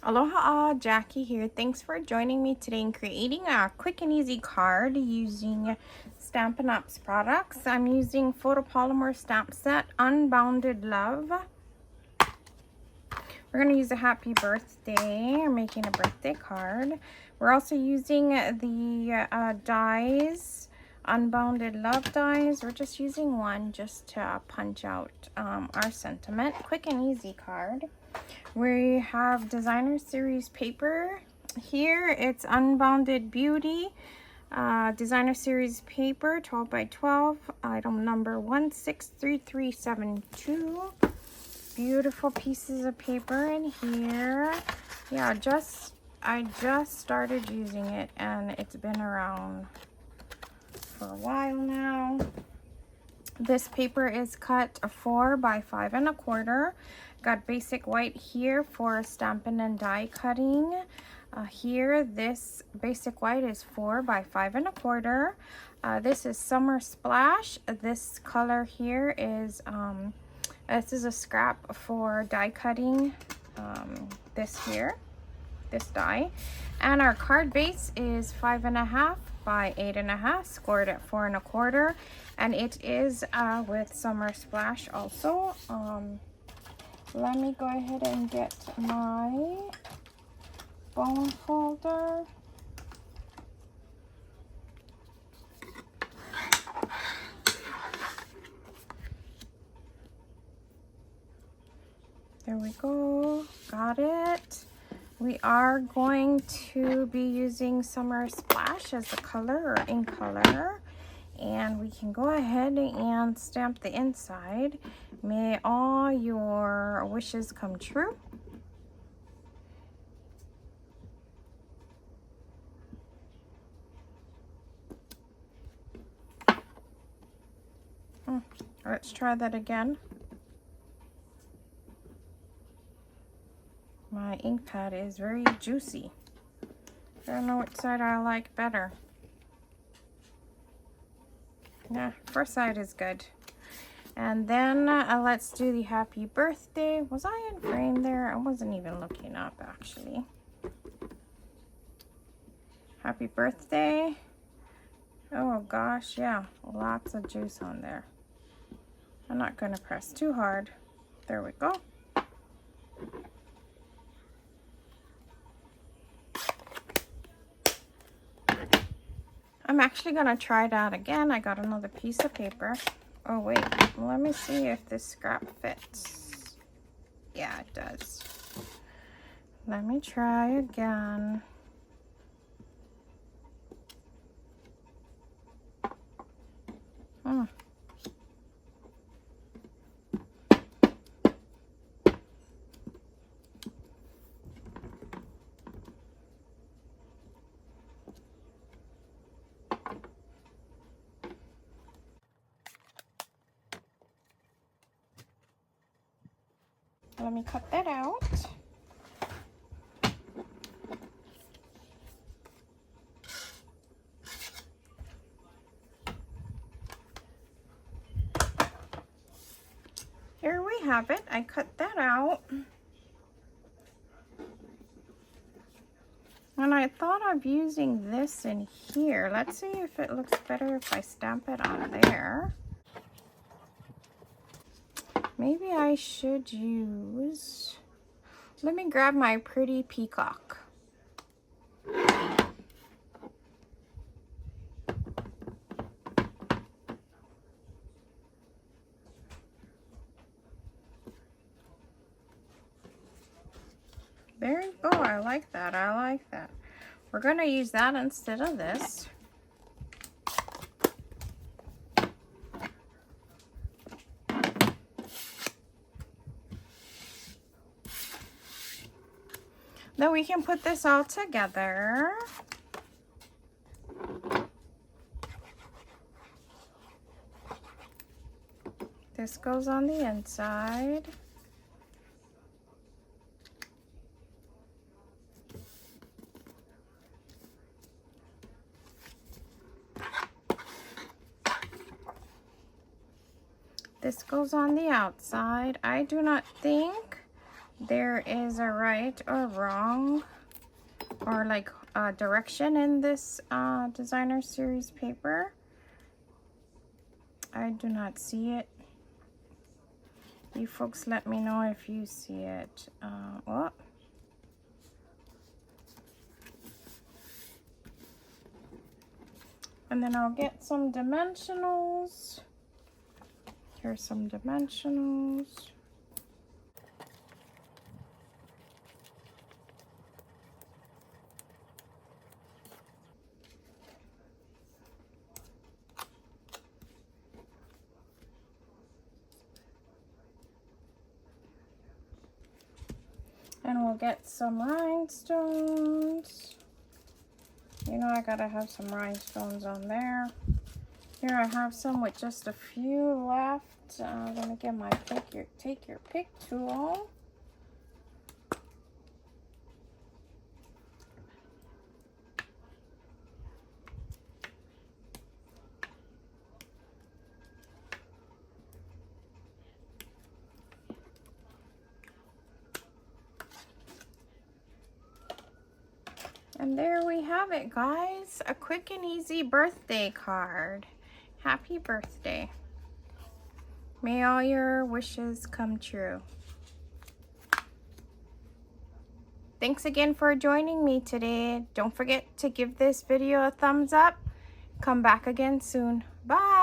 Aloha, Jackie here. Thanks for joining me today in creating a quick and easy card using Stampin' Up's products. I'm using photopolymer stamp set Unbounded Love. We're going to use a happy birthday. We're making a birthday card. We're also using the dies, Unbounded Love dies. We're just using one just to punch out our sentiment. Quick and easy card. We have designer series paper here. It's Unbounded Beauty designer series paper, 12 by 12, item number 163372. Beautiful pieces of paper in here. Yeah, I just started using it and it's been around for a while now. This paper is cut 4 by 5 1/4. Got basic white here for stamping and die cutting. Here, this basic white is 4 by 5 1/4. This is Summer Splash. This color here is this is a scrap for die cutting. This die, and our card base is 5 1/2 by 8 1/2, scored at 4 1/4, and it is with Summer Splash also. Let me go ahead and get my bone folder. There we go, got it. We are going to be using Summer Splash as the color or in color. And we can go ahead and stamp the inside. May all your wishes come true. Let's try that again. My ink pad is very juicy. I don't know which side I like better. Yeah, first side is good. And then let's do the happy birthday. Was I in frame there? I wasn't even looking up actually. Happy birthday. Oh gosh, yeah, lots of juice on there. I'm not going to press too hard. There we go. I'm actually going to try that again. I got another piece of paper. Oh wait, let me see if this scrap fits. Yeah, it does. Let me try again. Let me cut that out. Here we have it. I cut that out. And I thought of using this in here. Let's see if it looks better if I stamp it on there. Maybe I should use, let me grab my pretty peacock. There you go, I like that, I like that. We're gonna use that instead of this. Then we can put this all together. This goes on the inside. This goes on the outside. I do not think there is a right or wrong or like direction in this designer series paper. I do not see it. You folks let me know if you see it. Oh. And then I'll get some dimensionals. Here's some dimensionals. And we'll get some rhinestones. You know, I gotta have some rhinestones on there. Here I have some with just a few left. I'm gonna get my take your pick tool. And there we have it, guys. A quick and easy birthday card. Happy birthday. May all your wishes come true. Thanks again for joining me today. Don't forget to give this video a thumbs up. Come back again soon. Bye.